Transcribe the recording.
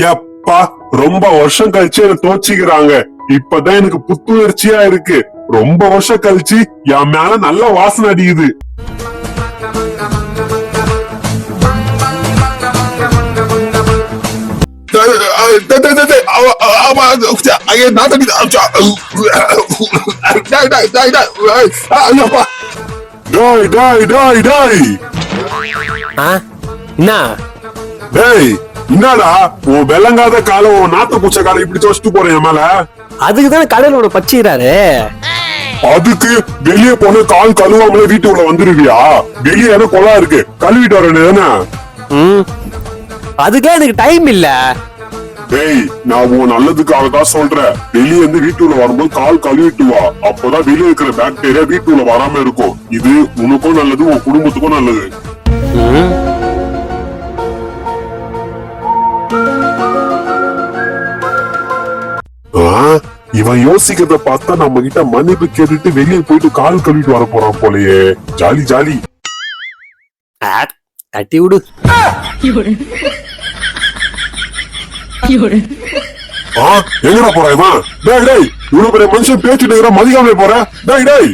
எப்பா ரொம்ப வருஷம் கழிச்சு என்ன தோச்சிக்கிறாங்க. இப்பதான் எனக்கு புத்துணர்ச்சியா இருக்கு. ரொம்ப வருஷம் கழிச்சு என் மேல நல்ல வாசனை அடிக்குது. என்னடா உன் வெள்ளங்காத காலம் உன் நாத்த பூச்ச காலம் இப்படி தோச்சிட்டு போறேன் என் மேல. அதுக்குதானே கடலோட பச்சிக்கிறாரு. அதுக்கு வெளியே போன கால் கழுவாமலே வீட்டுக்குள்ள வந்துருவியா? வெளியே என்ன கொலா இருக்கு, கழுவிட்டு வரேன்னு. அதுக்கே எனக்கு டைம் இல்ல. டேய் நான் உன் நல்லதுக்காக தான் சொல்றேன். வெளியே இருந்து வீட்டுக்குள்ள வரும்போது கால் கழுவிட்டு வா. அப்பதான் வெளியே இருக்கிற பாக்டீரியா வீட்டுக்குள்ள வராம இருக்கும். இது உனக்கும் நல்லது, உன் குடும்பத்துக்கும் நல்லது. இவன் யோசிக்கிறத பார்த்தா நம்ம கிட்ட மன்னிப்பு கேட்டுட்டு வெளியே போயிட்டு கால் கழுவிட்டு வர போறான் போலயே. Jolly jolly. தட்டி விடு. எங்கடா போறான் இவன்? டேய் டேய் இவ்வளவு பெரிய மனுஷன் பேச்சுட்டு மதிக்காமலே போற. டேய் டேய்